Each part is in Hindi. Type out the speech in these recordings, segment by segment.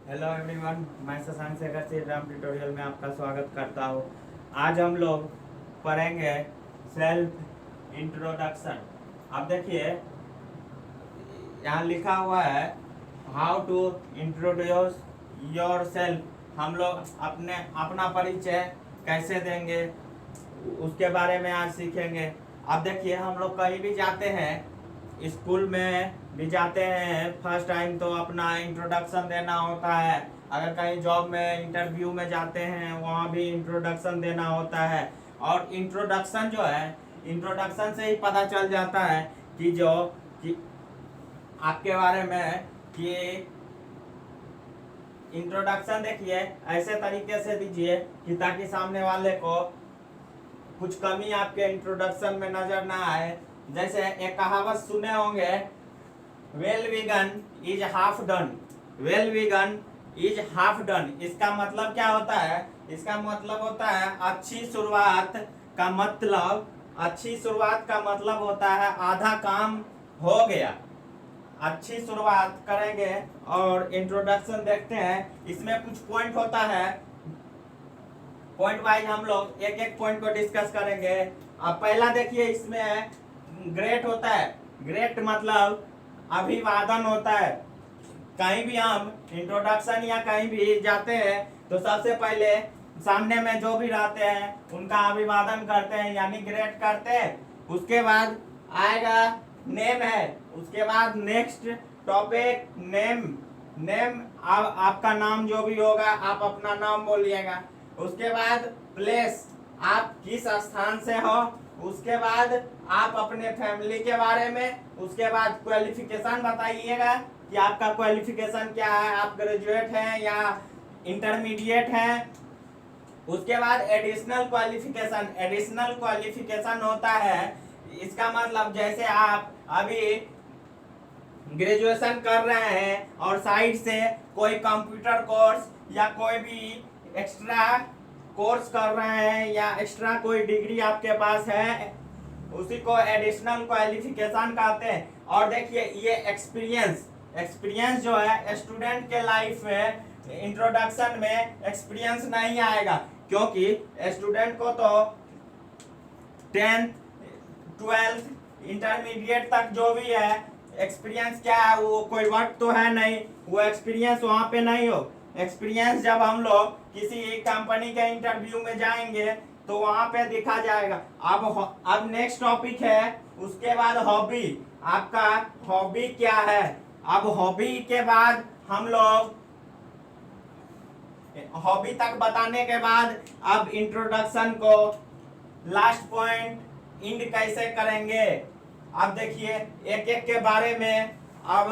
हेलो एवरीवन, मैं शशांक शेखर श्री राम ट्यूटोरियल में आपका स्वागत करता हूँ। आज हम लोग पढ़ेंगे सेल्फ इंट्रोडक्शन। अब देखिए यहाँ लिखा हुआ है how to introduce yourself. हम लोग अपना परिचय कैसे देंगे उसके बारे में आज सीखेंगे। अब देखिए हम लोग कहीं भी जाते हैं, स्कूल में भी जाते हैं, फर्स्ट टाइम तो अपना इंट्रोडक्शन देना होता है। अगर कहीं जॉब में इंटरव्यू में जाते हैं वहाँ भी इंट्रोडक्शन देना होता है। और इंट्रोडक्शन जो है, इंट्रोडक्शन से ही पता चल जाता है कि आपके बारे में कि इंट्रोडक्शन देखिए ऐसे तरीके से दीजिए कि ताकि सामने वाले को कुछ कमी आपके इंट्रोडक्शन में नजर ना आए। जैसे एक कहावत सुने होंगे, well vegan is half done. Well vegan is half done. इसका मतलब क्या होता है? इसका मतलब होता है अच्छी शुरुआत का मतलब होता है आधा काम हो गया। अच्छी शुरुआत करेंगे और इंट्रोडक्शन देखते हैं। इसमें कुछ पॉइंट होता है, पॉइंट वाइज हम लोग एक एक पॉइंट को डिस्कस करेंगे। अब पहला देखिए, इसमें ग्रेट होता है। ग्रेट मतलब अभिवादन होता है। कहीं भी हम इंट्रोडक्शन या कहीं भी जाते हैं तो सबसे पहले सामने में जो भी रहते हैं उनका अभिवादन करते हैं, यानी ग्रेट करते हैं। उसके बाद आएगा नेम है। उसके बाद नेक्स्ट टॉपिक नेम आपका नाम जो भी होगा आप अपना नाम बोलिएगा। उसके बाद प्लेस, आप किस स्थान से हो। उसके बाद आप अपने फैमिली के बारे में। उसके बाद क्वालिफिकेशन बताइएगा कि आपका क्वालिफिकेशन क्या है, आप ग्रेजुएट हैं या इंटरमीडिएट हैं। उसके बाद एडिशनल क्वालिफिकेशन। एडिशनल क्वालिफिकेशन होता है, इसका मतलब जैसे आप अभी ग्रेजुएशन कर रहे हैं और साइड से कोई कंप्यूटर कोर्स या कोई भी एक्स्ट्रा कोर्स कर रहे हैं या एक्स्ट्रा कोई डिग्री आपके पास है, उसी को एडिशनल क्वालिफिकेशन कहते हैं। और देखिए ये एक्सपीरियंस जो है, स्टूडेंट के लाइफ में इंट्रोडक्शन में एक्सपीरियंस नहीं आएगा, क्योंकि स्टूडेंट को तो 10th 12th इंटरमीडिएट तक जो भी है एक्सपीरियंस क्या है, वो कोई वर्क तो है नहीं, वो एक्सपीरियंस वहां पे नहीं हो। एक्सपीरियंस जब हम लोग किसी कंपनी के इंटरव्यू में जाएंगे तो वहां पे दिखा जाएगा। अब नेक्स्ट टॉपिक है, उसके बाद हॉबी। आपका हॉबी क्या है? अब हॉबी के बाद हम लोग हॉबी तक बताने के बाद अब इंट्रोडक्शन को लास्ट पॉइंट इंड कैसे करेंगे। अब देखिए एक एक के बारे में अब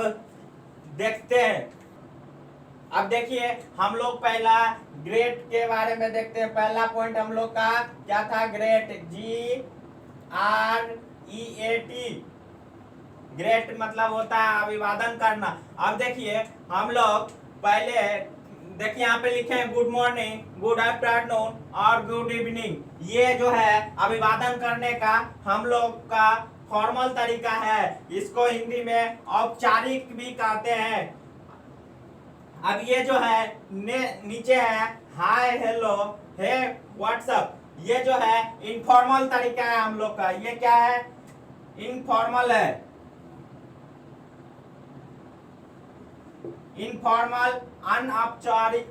देखते हैं। अब देखिए हम लोग पहला ग्रेट के बारे में देखते हैं। पहला पॉइंट हम लोग का क्या था? Great, GREAT। ग्रेट मतलब होता है अभिवादन करना। अब देखिए हम लोग पहले देखिए यहाँ पे लिखे हैं गुड मॉर्निंग, गुड आफ्टरनून और गुड इवनिंग। ये जो है अभिवादन करने का हम लोग का फॉर्मल तरीका है। इसको हिंदी में औपचारिक भी कहते हैं। अब ये जो है नीचे है हाय, हेलो, हे, व्हाट्सअप। ये जो है इनफॉर्मल तरीका है हम लोग का। ये क्या है? इनफॉर्मल है। इनफॉर्मल अनौपचारिक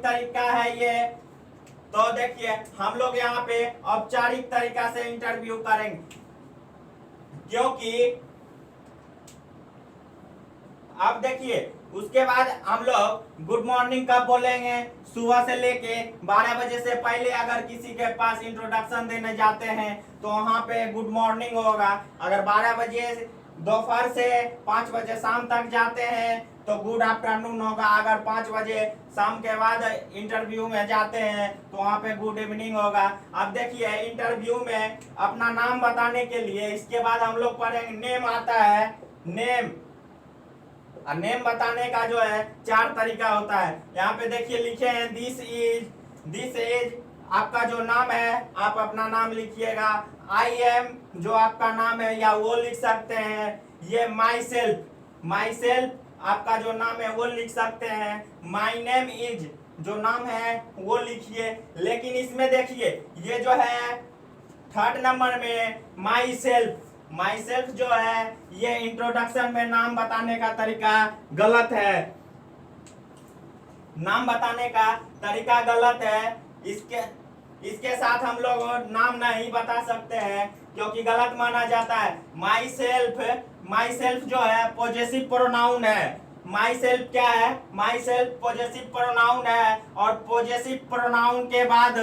तरीका है ये। तो देखिए हम लोग यहाँ पे औपचारिक तरीका से इंटरव्यू करेंगे, क्योंकि अब देखिए उसके बाद हम लोग गुड मॉर्निंग कब बोलेंगे? सुबह से लेके 12 बजे से पहले अगर किसी के पास इंट्रोडक्शन देने जाते हैं तो वहां पे गुड मॉर्निंग होगा। अगर 12 बजे दोपहर से 5 बजे शाम तक जाते हैं तो गुड आफ्टरनून होगा। अगर 5 बजे शाम के बाद इंटरव्यू में जाते हैं तो वहां पे गुड इवनिंग होगा। अब देखिए इंटरव्यू में अपना नाम बताने के लिए इसके बाद हम लोग पढ़ेंगे नेम आता है। नेम बताने का जो है 4 तरीका होता है। यहाँ पे देखिए लिखे हैं दिस इज आपका जो नाम है, आप अपना नाम लिखिएगा। आई एम जो आपका नाम है या वो लिख सकते हैं। ये माई सेल्फ आपका जो नाम है वो लिख सकते हैं। माई नेम इज जो नाम है वो लिखिए। लेकिन इसमें देखिए ये जो है थर्ड नंबर में माई सेल्फ जो है ये इंट्रोडक्शन में नाम बताने का तरीका गलत है। नाम बताने का तरीका गलत है। इसके इसके साथ हम लोग नाम नहीं बता सकते हैं क्योंकि गलत माना जाता है। माई सेल्फ जो है पॉजेसिव प्रोनाउन है। माई सेल्फ क्या है? माई सेल्फ पॉजेसिव प्रोनाउन है और पॉजेसिव प्रोनाउन के बाद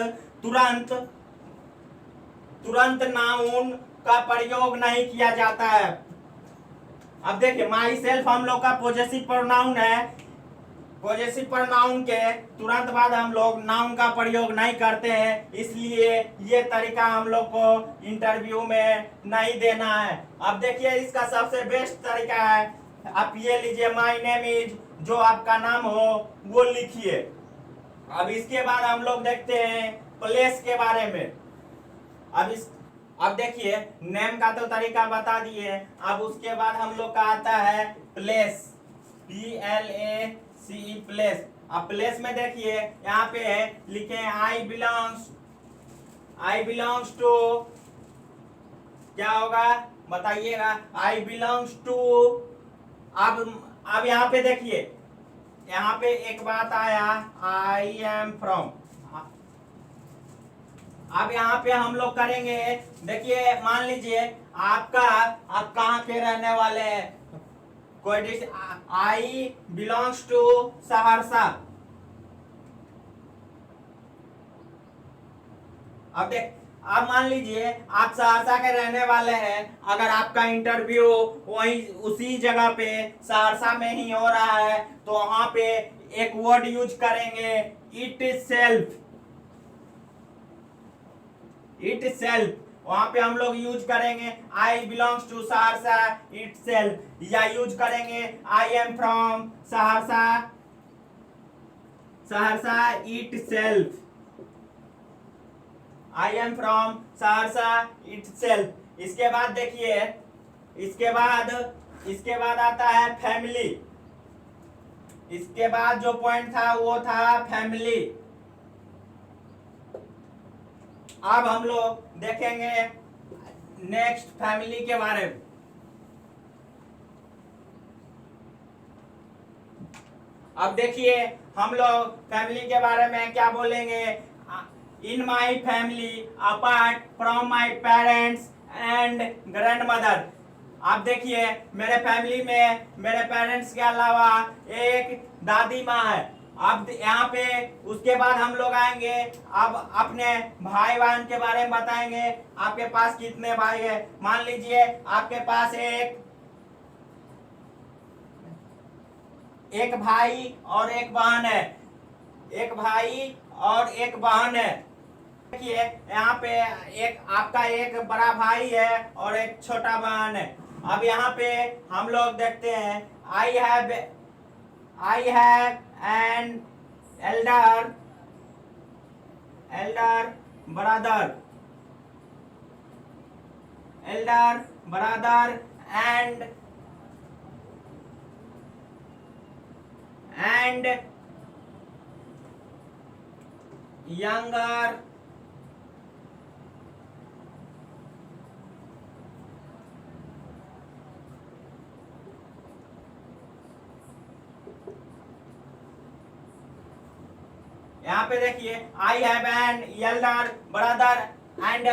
तुरंत नाउन का प्रयोग नहीं किया जाता है। अब देखिए माई सेल्फ हम लोग का पॉजेसिव प्रोनाउन है। पॉजेसिव प्रोनाउन के तुरंत बाद हम लोग नाउन का प्रयोग नहीं करते हैं, इसलिए ये तरीका हम लोग को इंटरव्यू में नहीं देना है। अब देखिए इसका सबसे बेस्ट तरीका है, आप ये लीजिए माई नेम इज, जो आपका नाम हो वो लिखिए। अब इसके बाद हम लोग देखते हैं प्लेस के बारे में। अब देखिए नेम का तो तरीका बता दिए, अब उसके बाद हम लोग का आता है प्लेस, PLACE प्लेस। अब प्लेस में देखिए यहाँ पे लिखे आई बिलोंग्स टू, क्या होगा बताइएगा? आई बिलोंग्स टू। अब यहाँ पे देखिए, यहाँ पे एक बात आया, आई एम फ्रॉम। अब यहाँ पे हम लोग करेंगे, देखिए मान लीजिए आप कहाँ के रहने वाले हैं, कोई district, I belongs to Saharsa. अब मान लीजिए आप सहरसा के रहने वाले हैं, अगर आपका इंटरव्यू वही उसी जगह पे सहरसा में ही हो रहा है तो वहां पे एक वर्ड यूज करेंगे, इट सेल्फ। वहां पे हम लोग यूज करेंगे I belongs to Saharsa itself, या यूज करेंगे I am from Saharsa itself. I am from Saharsa itself. इसके बाद देखिए, इसके बाद आता है फैमिली। इसके बाद जो पॉइंट था वो था फैमिली। अब हम लोग देखेंगे नेक्स्ट फैमिली के बारे में। अब देखिए हम लोग फैमिली के बारे में क्या बोलेंगे, in my family apart from my parents and grandmother. आप देखिए मेरे फैमिली में मेरे पेरेंट्स के अलावा एक दादी माँ है। अब यहाँ पे उसके बाद हम लोग आएंगे, अब अपने भाई बहन के बारे में बताएंगे। आपके पास कितने भाई है? मान लीजिए आपके पास एक भाई और एक बहन है। एक भाई और एक बहन है। देखिए यहाँ पे आपका एक बड़ा भाई है और एक छोटा बहन है। अब यहाँ पे हम लोग देखते हैं, I have an elder brother and younger यहाँ पे देखिए I have an elder brother and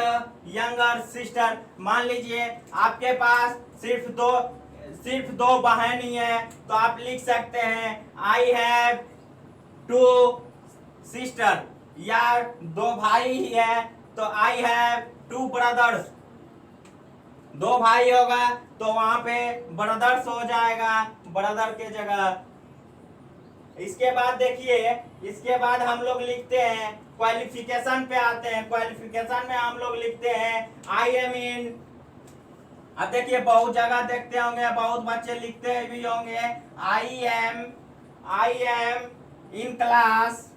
younger sister. मान लीजिए आपके पास सिर्फ दो बहन ही है तो आप लिख सकते हैं आई हैव टू सिस्टर, या दो भाई ही है तो आई हैव टू ब्रदर्स। दो भाई होगा तो वहां पे ब्रदर्स हो जाएगा, ब्रदर के जगह। इसके बाद देखिए, इसके बाद हम लोग लिखते हैं क्वालिफिकेशन पे आते हैं। क्वालिफिकेशन में हम लोग लिखते हैं आई एम इन। अब देखिए बहुत जगह देखते होंगे, बहुत बच्चे लिखते भी होंगे आई एम इन क्लास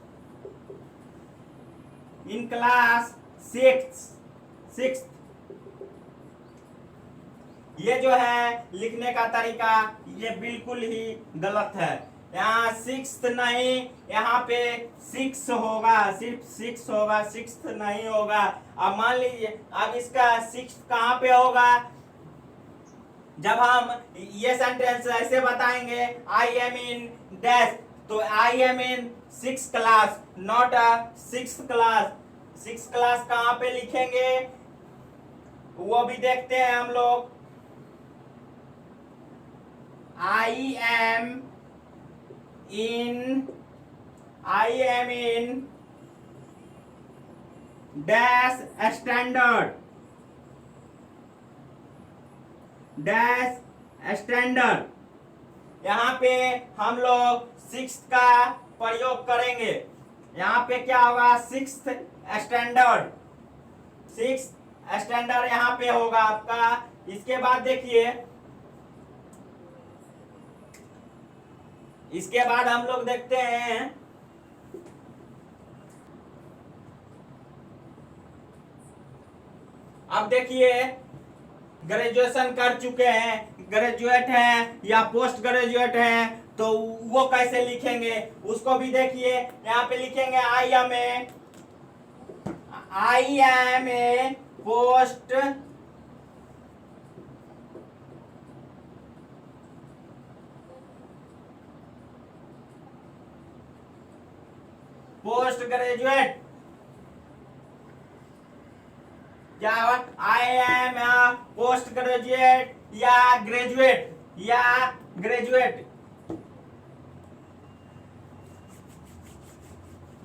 ये जो है लिखने का तरीका ये बिल्कुल ही गलत है। यहाँ सिक्स नहीं, यहाँ पे सिक्स होगा, सिर्फ सिक्स होगा, सिक्स नहीं होगा। अब मान लीजिए अब इसका सिक्स कहाँ पे होगा, जब हम ये सेंटेंस ऐसे बताएंगे आई एम इन डैश, तो I am in six class, not a six class. Six class कहाँ पे लिखेंगे वो भी देखते हैं हम लोग। आई am in dash standard, dash standard. यहाँ पे हम लोग सिक्स का प्रयोग करेंगे। यहाँ पे क्या होगा, सिक्स स्टैंडर्ड, सिक्स स्टैंडर्ड यहाँ पे होगा आपका। इसके बाद देखिए, इसके बाद हम लोग देखते हैं, अब देखिए ग्रेजुएशन कर चुके हैं, ग्रेजुएट हैं या पोस्ट ग्रेजुएट हैं, तो वो कैसे लिखेंगे उसको भी देखिए। यहाँ पे लिखेंगे I am a post graduate, क्या आई एम पोस्ट ग्रेजुएट या ग्रेजुएट, या ग्रेजुएट,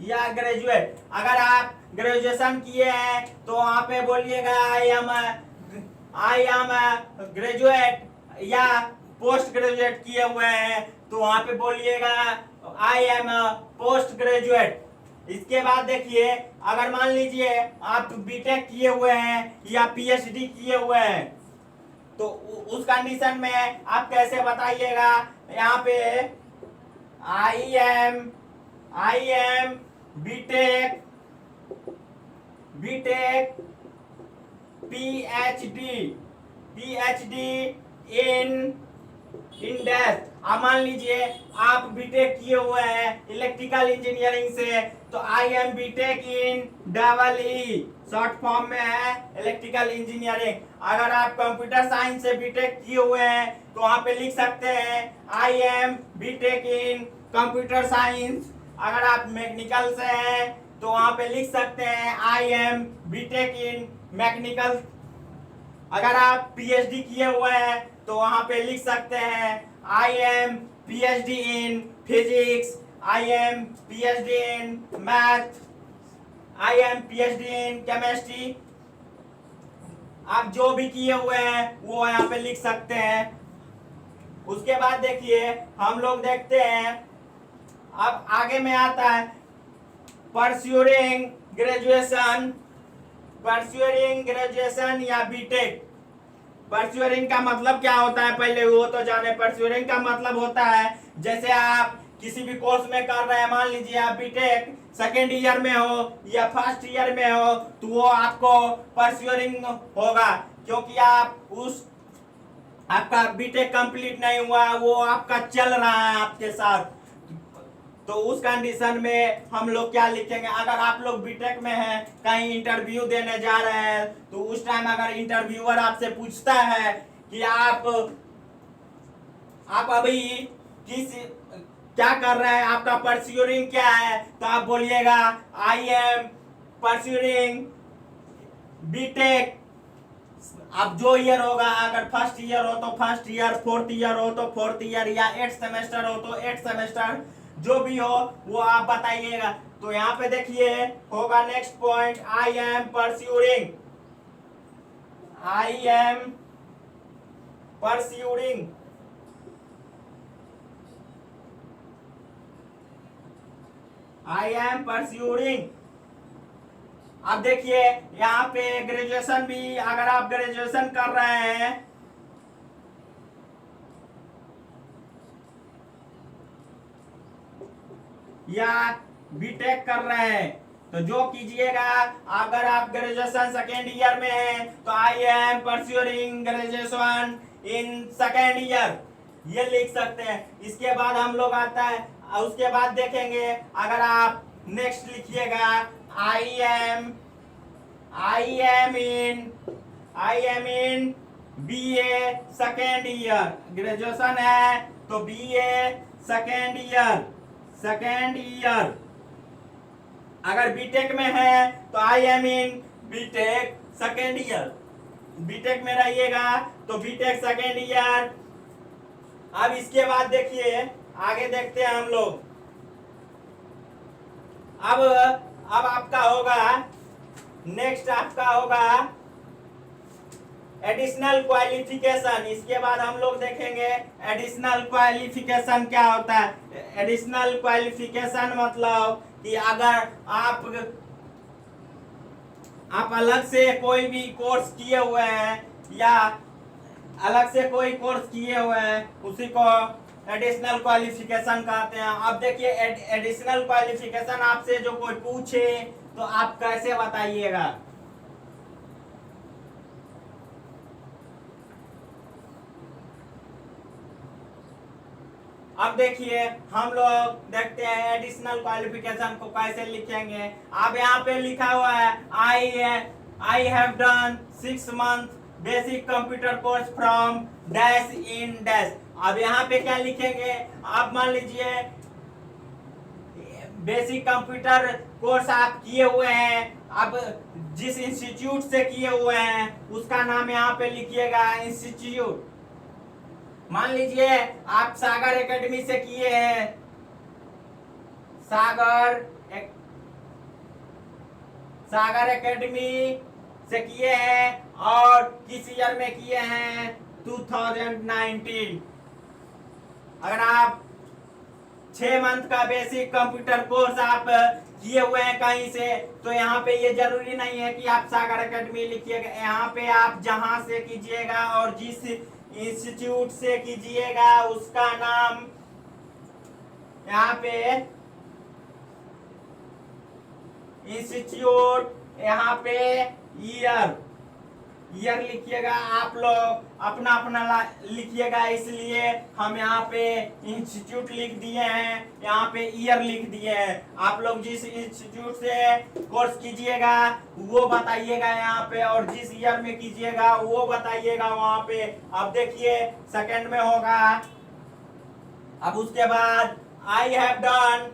या ग्रेजुएट। अगर आप ग्रेजुएशन किए हैं तो वहां पे बोलिएगा आई एम ग्रेजुएट, या पोस्ट ग्रेजुएट किए हुए हैं तो वहां पे बोलिएगा आई एम पोस्ट ग्रेजुएट। इसके बाद देखिए, अगर मान लीजिए आप बीटेक किए हुए हैं या पीएचडी किए हुए हैं, तो उस कंडीशन में आप कैसे बताइएगा, यहाँ पे I am BTech PhD in dash. अब मान लीजिए आप बीटेक किए हुए हैं इलेक्ट्रिकल इंजीनियरिंग से, तो I am BTech in double E, short form में है इलेक्ट्रिकल इंजीनियरिंग। अगर आप कंप्यूटर साइंस से बीटेक किए हुए हैं तो वहां पे लिख सकते हैं I am BTech in computer science. अगर आप मैकेनिकल से हैं तो वहां पे लिख सकते हैं I am BTech in mechanical. अगर आप पीएचडी किए हुए हैं तो वहां पे लिख सकते हैं I M PhD in physics, I am PhD in math, I am PhD in chemistry. आप जो भी किए हुए हैं वो यहाँ पे लिख सकते हैं। उसके बाद देखिए हम लोग देखते हैं, अब आगे में आता है परस्यूइंग ग्रेजुएशन या बीटेक। परस्यूइंग का मतलब क्या होता है पहले वो तो जाने। परस्यूइंग का मतलब होता है जैसे आप किसी भी कोर्स में कर रहे हैं, मान लीजिए आप बीटेक सेकेंड ईयर में हो या फर्स्ट ईयर में हो, तो वो आपको परस्यूइंग होगा, क्योंकि आप उस आपका बीटेक कंप्लीट नहीं हुआ, वो आपका चल रहा है आपके साथ। तो उस कंडीशन में हम लोग क्या लिखेंगे, अगर आप लोग बीटेक में हैं, कहीं इंटरव्यू देने जा रहे हैं, तो उस टाइम अगर इंटरव्यूअर आपसे पूछता है कि आप अभी किस क्या कर रहे हैं, आपका परस्यूइंग क्या है, तो आप बोलिएगा आई एम परस्यूइंग बीटेक। अब जो ईयर होगा, अगर फर्स्ट ईयर हो तो फर्स्ट ईयर, फोर्थ ईयर हो तो फोर्थ ईयर, या 8 सेमेस्टर हो तो 8 सेमेस्टर, जो भी हो वो आप बताइएगा। तो यहाँ पे देखिए होगा next point, I am pursuing अब देखिए यहाँ पे ग्रेजुएशन भी, अगर आप ग्रेजुएशन कर रहे हैं या बीटेक कर रहे हैं, तो जो कीजिएगा, अगर आप ग्रेजुएशन सेकेंड ईयर में हैं तो I M pursuing graduation in second year, ये लिख सकते हैं। इसके बाद हम लोग आता है, उसके बाद देखेंगे, अगर आप नेक्स्ट लिखिएगा I am in BA second year, graduation है तो बीए सेकेंड ईयर। अगर बीटेक में है तो I am in BTech second year, BTech में रहिएगा तो बीटेक सेकेंड ईयर। अब इसके बाद देखिए, आगे देखते हैं हम लोग। अब आपका होगा, नेक्स्ट आपका होगा एडिशनल क्वालिफिकेशन। इसके बाद हम लोग देखेंगे एडिशनल क्वालिफिकेशन क्या होता है। एडिशनल क्वालिफिकेशन मतलब कि अगर आप अलग से कोई भी कोर्स किए हुए हैं या अलग से कोई कोर्स किए हुए हैं, उसी को एडिशनल क्वालिफिकेशन कहते हैं। अब देखिए, एडिशनल क्वालिफिकेशन आपसे जो कोई पूछे तो आप कैसे बताइएगा। अब देखिए, हम लोग देखते हैं एडिशनल क्वालिफिकेशन को कैसे लिखेंगे। अब यहाँ पे लिखा हुआ है I have done 6 month basic computer course from dash in dash. अब यहाँ पे क्या लिखेंगे, आप मान लीजिए बेसिक कंप्यूटर कोर्स आप किए हुए हैं, अब जिस इंस्टीट्यूट से किए हुए हैं उसका नाम यहाँ पे लिखिएगा, इंस्टीट्यूट। मान लीजिए आप सागर एकेडमी से किए हैं, सागर एकेडमी से किए हैं और किस ईयर में किए हैं, 2019। अगर आप 6 मंथ का बेसिक कंप्यूटर कोर्स आप किए हुए हैं कहीं से, तो यहाँ पे ये जरूरी नहीं है कि आप सागर एकेडमी लिखिएगा। यहाँ पे आप जहां से कीजिएगा और जिस इंस्टीट्यूट से कीजिएगा उसका नाम यहाँ पे इंस्टीट्यूट, यहाँ पे ईयर लिखिएगा। आप लोग अपना अपना लिखिएगा, इसलिए हम यहाँ पे इंस्टीट्यूट लिख दिए हैं, यहाँ पे ईयर लिख दिए हैं। आप लोग जिस इंस्टीट्यूट से कोर्स कीजिएगा वो बताइएगा यहाँ पे, और जिस ईयर में कीजिएगा वो बताइएगा वहाँ पे। अब देखिए सेकंड में होगा। अब उसके बाद I have done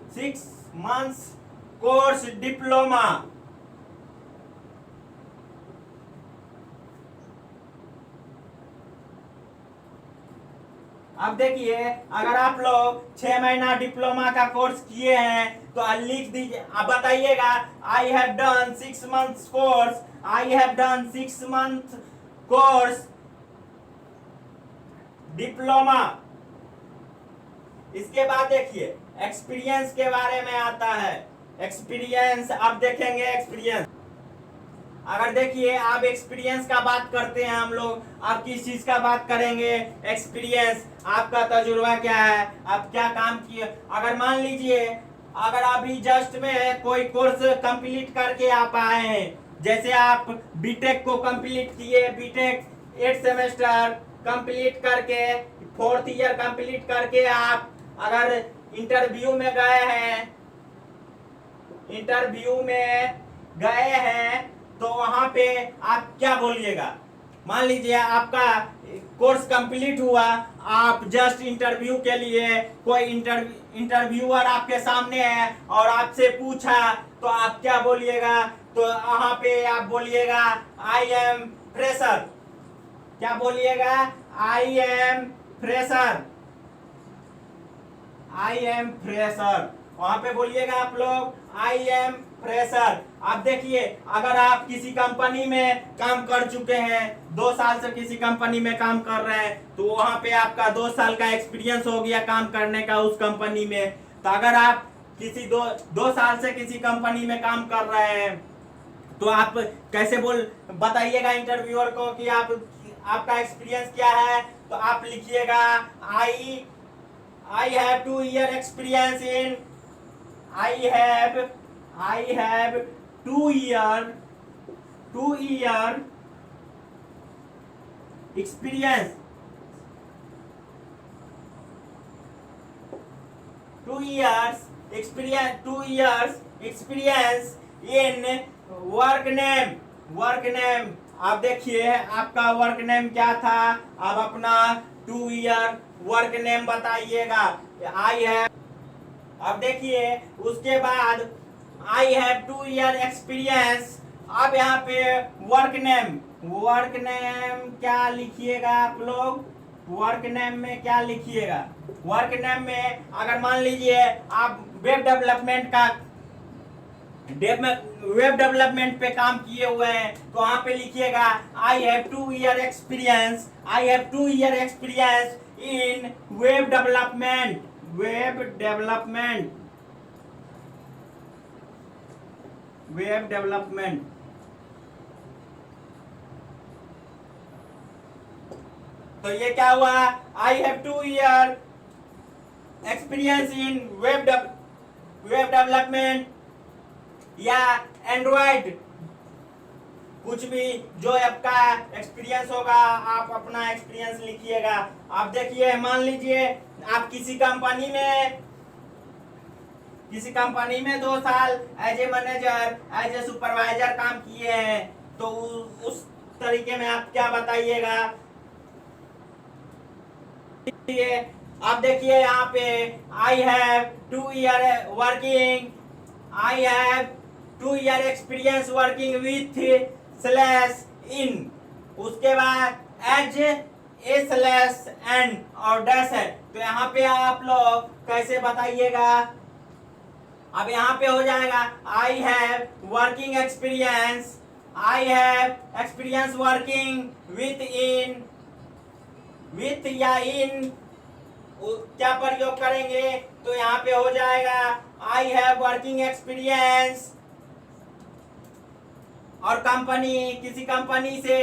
6 months course diploma. अब देखिए, अगर आप लोग 6 महीना डिप्लोमा का कोर्स किए हैं तो लिख दीजिए, अब बताइएगा I have done 6 months course, I have done 6 month course diploma. इसके बाद देखिए एक्सपीरियंस के बारे में आता है। एक्सपीरियंस अब देखेंगे। एक्सपीरियंस, अगर देखिए आप एक्सपीरियंस का बात करते हैं हम लोग, आप किस चीज का बात करेंगे, एक्सपीरियंस, आपका तजुर्बा क्या है, आप क्या काम किए। अगर मान लीजिए अगर अभी जस्ट में कोई कोर्स कंप्लीट करके आप आए हैं, जैसे आप बीटेक को कंप्लीट किए, बीटेक 8 सेमेस्टर कंप्लीट करके 4th ईयर कंप्लीट करके आप अगर इंटरव्यू में गए हैं तो वहां पे आप क्या बोलिएगा। मान लीजिए आपका कोर्स कंप्लीट हुआ, आप जस्ट इंटरव्यू के लिए, कोई इंटरव्यूअर आपके सामने है और आपसे पूछा तो आप क्या बोलिएगा। तो वहां पे आप बोलिएगा आई एम फ्रेशर। क्या बोलिएगा, I am fresher, I am fresher. वहां पे बोलिएगा आप लोग आई एम फ्रेशर। अब देखिए अगर आप किसी कंपनी में काम कर चुके हैं, 2 साल से किसी कंपनी में काम कर रहे हैं, तो वहां पे आपका 2 साल का एक्सपीरियंस हो गया काम करने का उस कंपनी में। तो अगर आप किसी 2 साल से किसी कंपनी में काम कर रहे हैं तो आप कैसे बताइएगा इंटरव्यूअर को कि आपका एक्सपीरियंस क्या है। तो आप लिखिएगा I have 2 year experience in I have 2 year experience 2 years experience in work name. आप देखिए आपका वर्क नेम क्या था, आप अपना 2 year वर्क नेम बताइएगा। आई है, अब देखिए उसके बाद आई हैव 2 year एक्सपीरियंस। अब यहाँ पे वर्क नेम क्या लिखिएगा आप लोग, वर्क नेम में क्या लिखिएगा। वर्क नेम में अगर मान लीजिए आप वेब डेवलपमेंट पे काम किए हुए हैं तो वहां पे लिखिएगा I have 2 year experience in web development. तो ये क्या हुआ, आई have 2 year experience in web development या एंड्रॉइड, कुछ भी जो आपका एक्सपीरियंस होगा आप अपना एक्सपीरियंस लिखिएगा। आप देखिए मान लीजिए आप किसी कंपनी में 2 साल as a manager as a supervisor काम किए हैं, तो उस तरीके में आप क्या बताइएगा। आप देखिए यहाँ पे I have 2 year experience working with slash in, उसके बाद एज ए स्लैश एन और डैश है। तो यहाँ पे आप लोग कैसे बताइएगा। अब यहाँ पे हो जाएगा I have working experience, I have experience working with या इन, क्या प्रयोग करेंगे। तो यहाँ पे हो जाएगा आई हैव वर्किंग एक्सपीरियंस, और किसी कंपनी से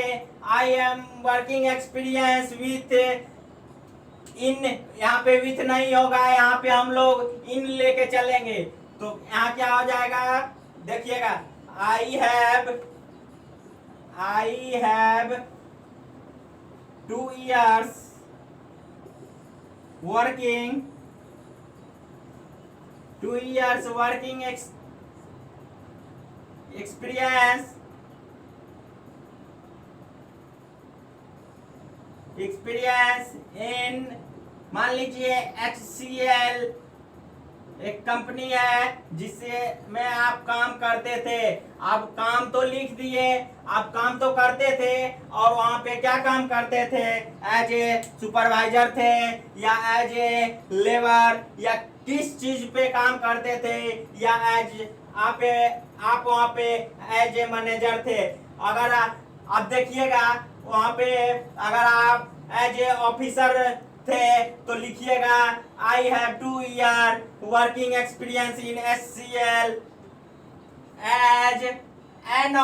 I am working experience with इन, यहाँ पे विथ नहीं होगा, यहाँ पे हम लोग इन लेके चलेंगे। तो यहाँ क्या हो जाएगा देखिएगा आई have 2 years working experience in, मान लीजिए HCL एक कंपनी है जिससे में आप काम करते थे। आप काम तो लिख दिए, आप काम तो करते थे, और वहां पे क्या काम करते थे, एज ए सुपरवाइजर थे या एज ए लेबर, या किस चीज पे काम करते थे, या एज आप वहां पे एज ए मैनेजर थे। अगर आप देखिएगा वहां पे अगर आप एज ए ऑफिसर थे तो लिखिएगा I have 2 year working experience in HCL as an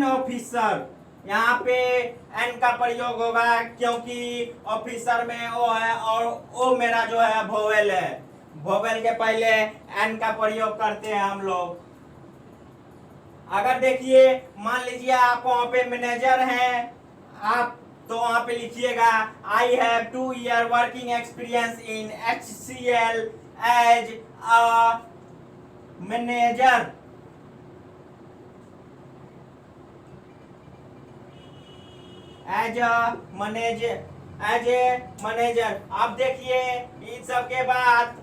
officer. यहाँ पे एन का प्रयोग होगा क्योंकि ऑफिसर में ओ है और ओ मेरा जो है वोवेल है, वोवेल के पहले एन का प्रयोग करते हैं हम लोग। अगर देखिए मान लीजिए आप वहां पे मैनेजर हैं आप, तो वहां पे लिखिएगा I have 2 year working experience in HCL as a manager. As a manager. अब देखिए इन सब के बाद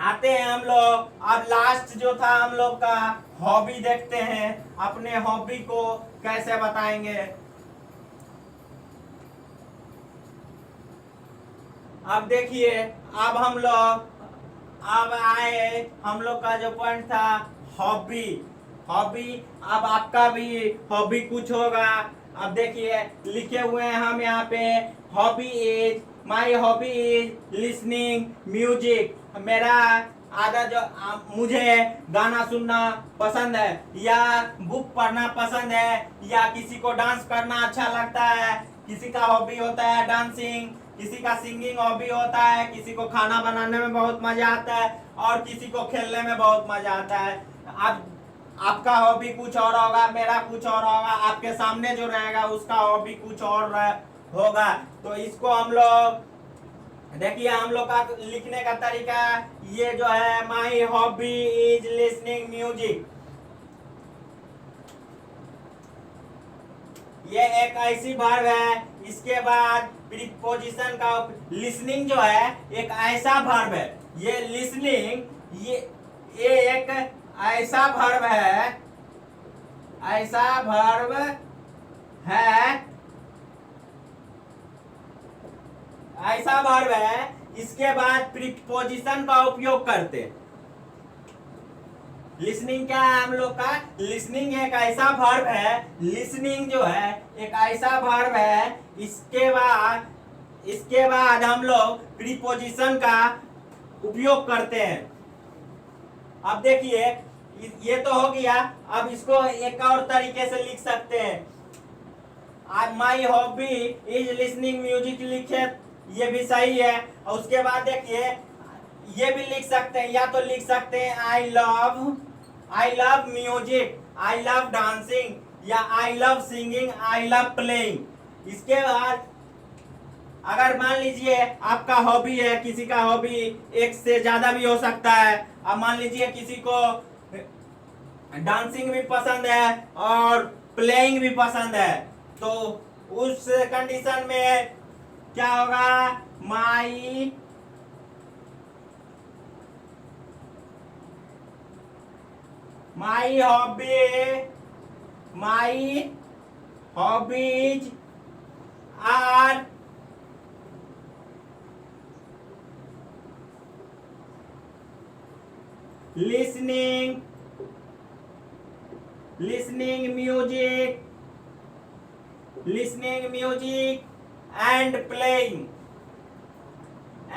आते हैं हम लोग, अब लास्ट जो था हम लोग का हॉबी देखते हैं, अपने हॉबी को कैसे बताएंगे। अब देखिए अब हम लोग हम लोग का जो पॉइंट था हॉबी। अब आपका भी हॉबी कुछ होगा। अब देखिए लिखे हुए हैं हम यहाँ पे my hobby is listening music. मेरा आधा जो मुझे गाना सुनना पसंद है, या बुक पढ़ना पसंद है, या किसी को डांस करना अच्छा लगता है, किसी का हॉबी होता है डांसिंग, किसी का सिंगिंग हॉबी होता है, किसी को खाना बनाने में बहुत मजा आता है, और किसी को खेलने में बहुत मजा आता है। अब आपका हॉबी कुछ और होगा, मेरा कुछ और होगा, आपके सामने जो रहेगा उसका हॉबी कुछ और होगा। तो इसको हम लोग देखिए, हम लोग का लिखने का तरीका ये जो है, my hobby is listening music. ये एक ऐसी वर्ब है, इसके बाद प्रीपोजिशन का लिसनिंग जो है एक ऐसा वर्ब है, ये लिसनिंग ये एक ऐसा वर्ब है, ऐसा वर्ब है, ऐसा वर्ब है, इसके बाद प्रीपोजिशन का उपयोग करते। लिसनिंग क्या है हम लोग का? लिसनिंग एक ऐसा वर्ब है, लिसनिंग जो है एक ऐसा वर्ब है, इसके बाद हम लोग प्रीपोजिशन का उपयोग करते हैं। अब देखिए, ये तो हो गया। अब इसको एक और तरीके से लिख सकते हैं। My hobby is listening music लिखे, ये भी सही है। और उसके बाद देखिए, ये भी लिख सकते हैं, या तो लिख सकते हैं I love music, I love dancing, या I love singing, I love playing. इसके बाद अगर मान लीजिए आपका हॉबी है, किसी का हॉबी एक से ज्यादा भी हो सकता है। अब मान लीजिए किसी को डांसिंग भी पसंद है और प्लेइंग भी पसंद है, तो उस कंडीशन में क्या होगा? My hobbies are listening music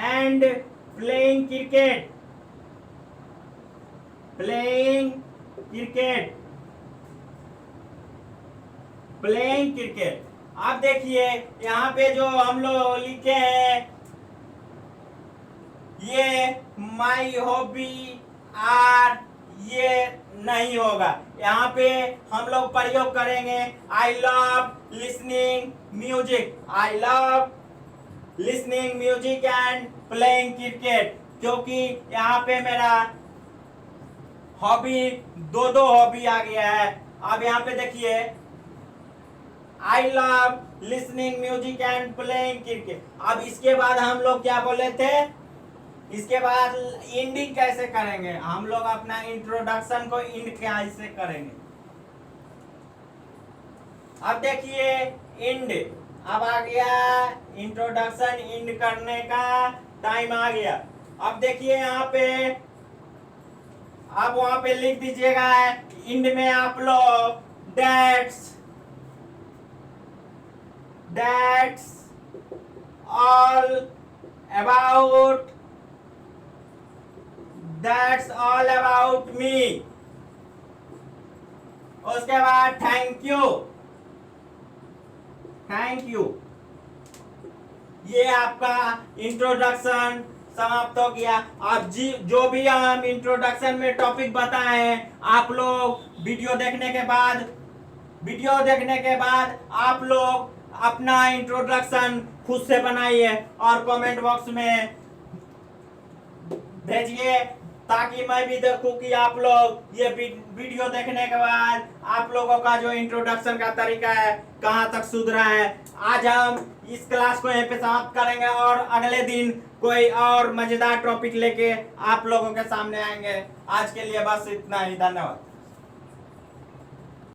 and playing cricket, playing cricket। आप देखिए यहाँ पे जो हम लोग लिखे हैं, ये माई हॉबी आर, ये नहीं होगा। यहाँ पे हम लोग प्रयोग करेंगे I love listening music and playing cricket, क्योंकि यहाँ पे मेरा हॉबी दो हॉबी आ गया है। अब यहाँ पे देखिए, I love listening music and playing cricket. अब इसके बाद हम लोग क्या बोले थे? इसके बाद एंडिंग कैसे करेंगे? हम लोग अपना इंट्रोडक्शन को एंड कैसे करेंगे? अब देखिए, एंड अब आ गया, इंट्रोडक्शन एंड करने का टाइम आ गया। अब देखिए यहाँ पे, अब वहां पे लिख दीजिएगा एंड में आप लोग दैट्स ऑल अबाउट मी। उसके बाद थैंक यू। ये आपका इंट्रोडक्शन समाप्त हो गया। आप जो भी हम इंट्रोडक्शन में टॉपिक बताए हैं, आप लोग वीडियो देखने के बाद आप लोग अपना इंट्रोडक्शन खुद से बनाइए और कमेंट बॉक्स में भेजिए, ताकि मैं भी देखूं कि आप लोग ये वीडियो देखने के बाद आप लोगों का जो इंट्रोडक्शन का तरीका है कहां तक सुधरा है। आज हम इस क्लास को यहीं पे समाप्त करेंगे और अगले दिन कोई और मजेदार टॉपिक लेके आप लोगों के सामने आएंगे। आज के लिए बस इतना ही, धन्यवाद।